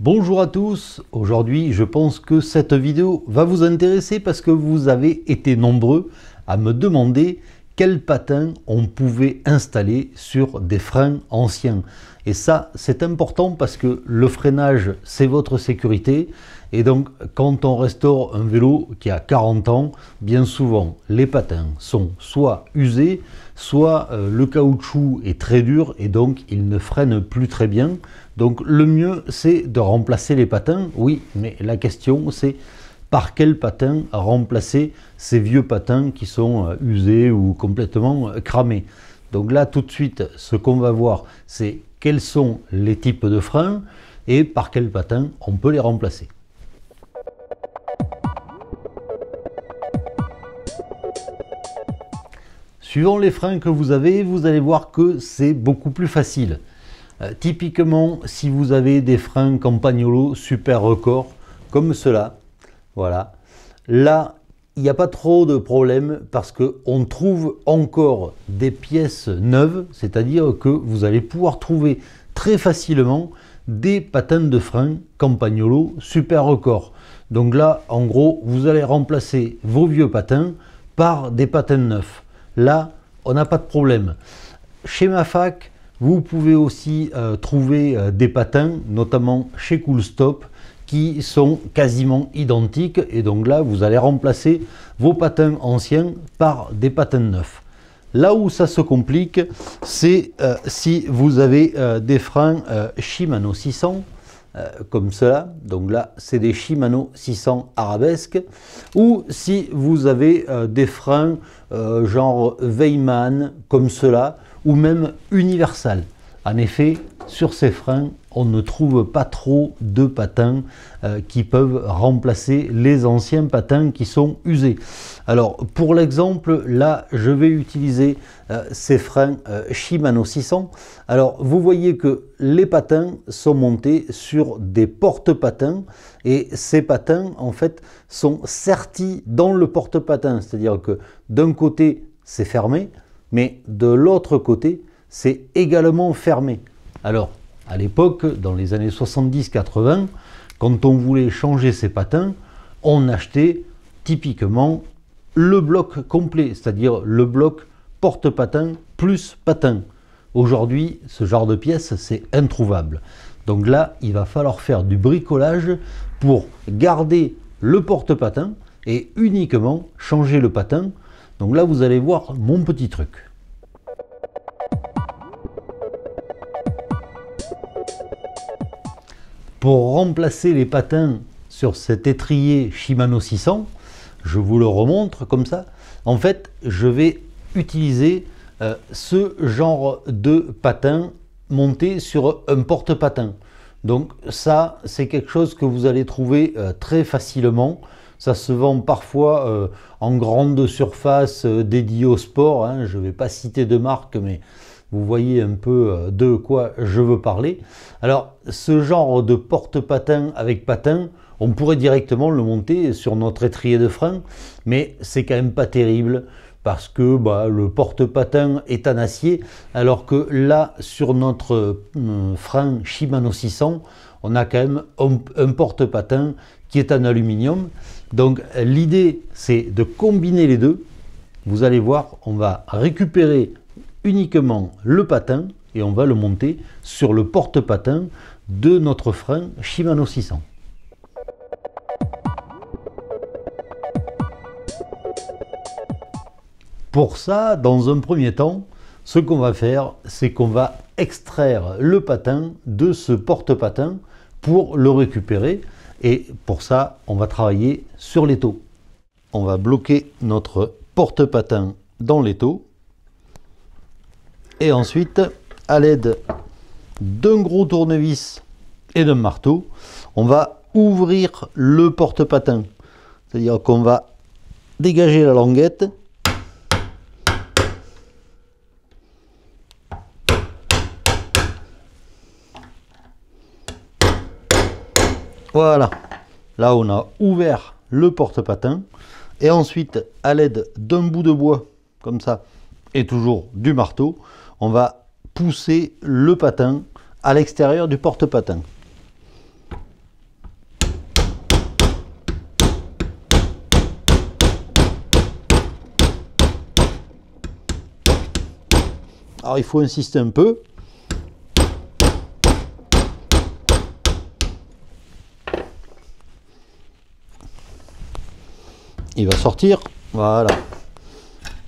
Bonjour à tous, aujourd'hui je pense que cette vidéo va vous intéresser parce que vous avez été nombreux à me demander quel patin on pouvait installer sur des freins anciens. Et ça c'est important parce que le freinage c'est votre sécurité et donc quand on restaure un vélo qui a 40 ans, bien souvent les patins sont soit usés, soit le caoutchouc est très dur et donc il ne freine plus très bien. Donc le mieux c'est de remplacer les patins, oui, mais la question c'est par quel patin remplacer ces vieux patins qui sont usés ou complètement cramés. Donc là tout de suite ce qu'on va voir c'est quels sont les types de freins et par quel patin on peut les remplacer. Suivant les freins que vous allez voir que c'est beaucoup plus facile. Typiquement, si vous avez des freins Campagnolo Super Record, comme cela, voilà, là, il n'y a pas trop de problème parce qu'on trouve encore des pièces neuves, c'est-à-dire que vous allez pouvoir trouver très facilement des patins de frein Campagnolo Super Record. Donc là, en gros, vous allez remplacer vos vieux patins par des patins neufs. Là, on n'a pas de problème. Chez Mafac, vous pouvez aussi trouver des patins, notamment chez Coolstop, qui sont quasiment identiques. Et donc là, vous allez remplacer vos patins anciens par des patins neufs. Là où ça se complique, c'est si vous avez des freins Shimano 600, comme cela, donc là c'est des Shimano 600 arabesque, ou si vous avez des freins genre Weimann comme cela, ou même Universal. En effet, sur ces freins, on ne trouve pas trop de patins qui peuvent remplacer les anciens patins qui sont usés. Alors pour l'exemple, là je vais utiliser ces freins Shimano 600. Alors vous voyez que les patins sont montés sur des porte-patins et ces patins en fait sont sertis dans le porte-patins, c'est-à-dire que d'un côté c'est fermé, mais de l'autre côté c'est également fermé. Alors à l'époque, dans les années 70-80, quand on voulait changer ses patins, on achetait typiquement le bloc complet, c'est-à-dire le bloc porte-patin plus patin. Aujourd'hui, ce genre de pièce, c'est introuvable. Donc là, il va falloir faire du bricolage pour garder le porte-patin et uniquement changer le patin. Donc là, vous allez voir mon petit truc. Pour remplacer les patins sur cet étrier Shimano 600, je vous le remontre comme ça. En fait, je vais utiliser ce genre de patin monté sur un porte-patin. Donc ça, c'est quelque chose que vous allez trouver très facilement. Ça se vend parfois en grande surface dédiée au sport. Hein. Je ne vais pas citer de marque, mais vous voyez un peu de quoi je veux parler. Alors, ce genre de porte-patin avec patin, on pourrait directement le monter sur notre étrier de frein, mais c'est quand même pas terrible parce que le porte-patin est en acier, alors que là, sur notre frein Shimano 600, on a quand même un porte-patin qui est en aluminium. Donc, l'idée, c'est de combiner les deux. Vous allez voir, on va récupérer uniquement le patin et on va le monter sur le porte-patin de notre frein Shimano 600. Pour ça, dans un premier temps, ce qu'on va faire, c'est qu'on va extraire le patin de ce porte-patin pour le récupérer. Et pour ça, on va travailler sur l'étau. On va bloquer notre porte-patin dans l'étau. Et ensuite, à l'aide d'un gros tournevis et d'un marteau, on va ouvrir le porte-patin. C'est-à-dire qu'on va dégager la languette. Voilà. Là, on a ouvert le porte-patin. Et ensuite, à l'aide d'un bout de bois, comme ça, et toujours du marteau, on va pousser le patin à l'extérieur du porte-patin. Alors il faut insister un peu. Il va sortir, voilà.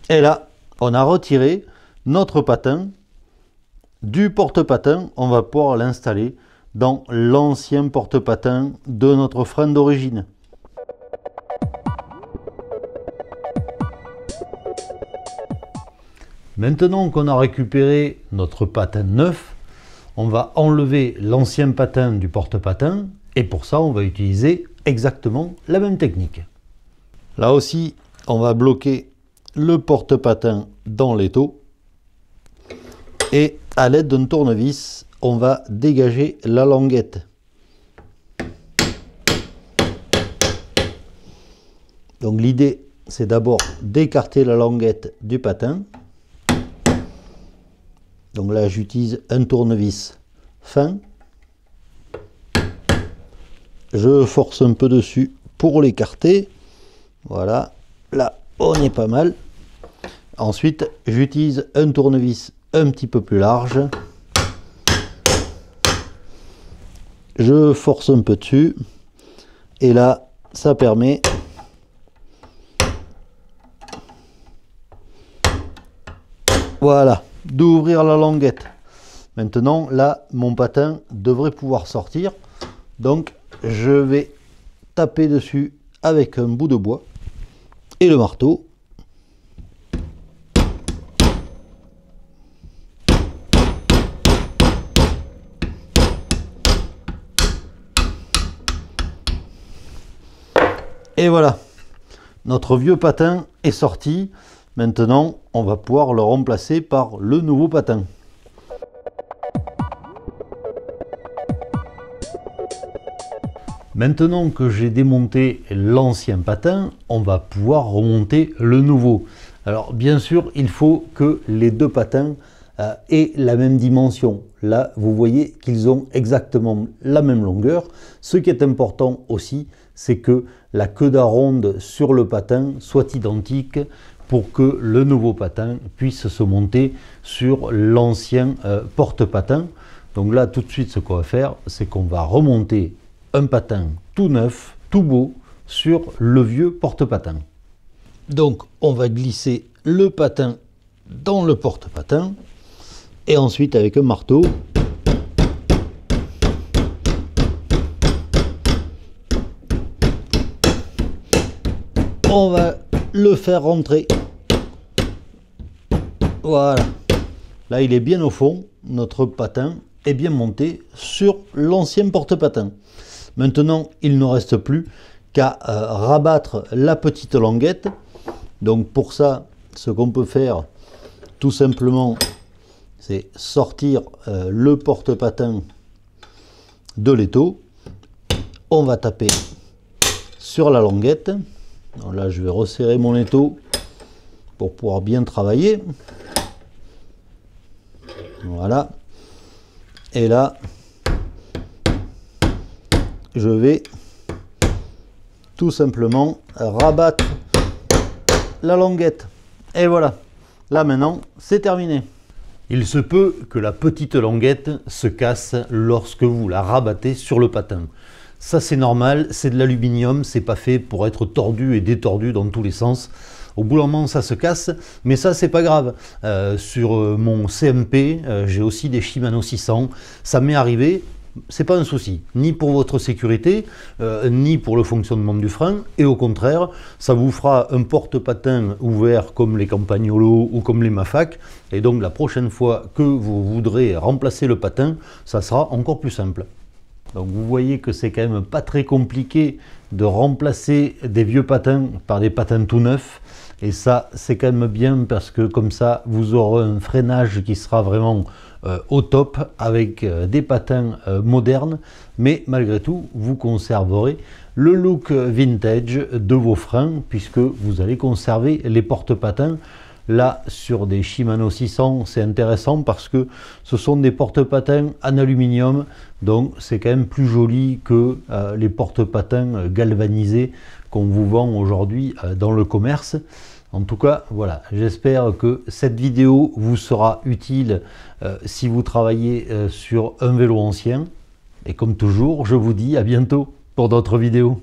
Et là, on a retiré notre patin du porte-patin. On va pouvoir l'installer dans l'ancien porte-patin de notre frein d'origine. Maintenant qu'on a récupéré notre patin neuf, on va enlever l'ancien patin du porte-patin et pour ça, on va utiliser exactement la même technique. Là aussi, on va bloquer le porte-patin dans l'étau et à l'aide d'un tournevis, on va dégager la languette. Donc l'idée, c'est d'abord d'écarter la languette du patin. Donc là, j'utilise un tournevis fin. Je force un peu dessus pour l'écarter. Voilà, là, on est pas mal. Ensuite, j'utilise un tournevis un petit peu plus large. Je force un peu dessus. Et là, ça permet voilà, d'ouvrir la languette. Maintenant, là, mon patin devrait pouvoir sortir. Donc, je vais taper dessus avec un bout de bois et le marteau. Et voilà, notre vieux patin est sorti. Maintenant, on va pouvoir le remplacer par le nouveau patin. Maintenant que j'ai démonté l'ancien patin, on va pouvoir remonter le nouveau. Alors bien sûr, il faut que les deux patins aient la même dimension. Là, vous voyez qu'ils ont exactement la même longueur. Ce qui est important aussi, c'est que la queue d'aronde sur le patin soit identique pour que le nouveau patin puisse se monter sur l'ancien porte-patin. Donc là, tout de suite, ce qu'on va faire, c'est qu'on va remonter un patin tout neuf, tout beau, sur le vieux porte-patin. Donc, on va glisser le patin dans le porte-patin et ensuite, avec un marteau, on va le faire rentrer. Voilà. Là, il est bien au fond. Notre patin est bien monté sur l'ancien porte-patin. Maintenant, il ne reste plus qu'à rabattre la petite languette. Donc pour ça, ce qu'on peut faire, tout simplement, c'est sortir le porte-patin de l'étau. On va taper sur la languette. Alors là, je vais resserrer mon étau pour pouvoir bien travailler. Voilà. Et là, je vais tout simplement rabattre la languette. Et voilà. Là maintenant, c'est terminé. Il se peut que la petite languette se casse lorsque vous la rabattez sur le patin. Ça c'est normal, c'est de l'aluminium, c'est pas fait pour être tordu et détordu dans tous les sens. Au bout d'un moment ça se casse, mais ça c'est pas grave. Sur mon CMP, j'ai aussi des Shimano 600, ça m'est arrivé, c'est pas un souci, ni pour votre sécurité, ni pour le fonctionnement du frein, et au contraire, ça vous fera un porte-patin ouvert comme les Campagnolo ou comme les Mafac, et donc la prochaine fois que vous voudrez remplacer le patin, ça sera encore plus simple. Donc vous voyez que c'est quand même pas très compliqué de remplacer des vieux patins par des patins tout neufs. Et ça, c'est quand même bien parce que comme ça, vous aurez un freinage qui sera vraiment au top avec des patins modernes. Mais malgré tout, vous conserverez le look vintage de vos freins puisque vous allez conserver les porte-patins Là, sur des Shimano 600, c'est intéressant parce que ce sont des porte-patins en aluminium, donc c'est quand même plus joli que les porte-patins galvanisés qu'on vous vend aujourd'hui dans le commerce. En tout cas, voilà, j'espère que cette vidéo vous sera utile si vous travaillez sur un vélo ancien. Et comme toujours, je vous dis à bientôt pour d'autres vidéos.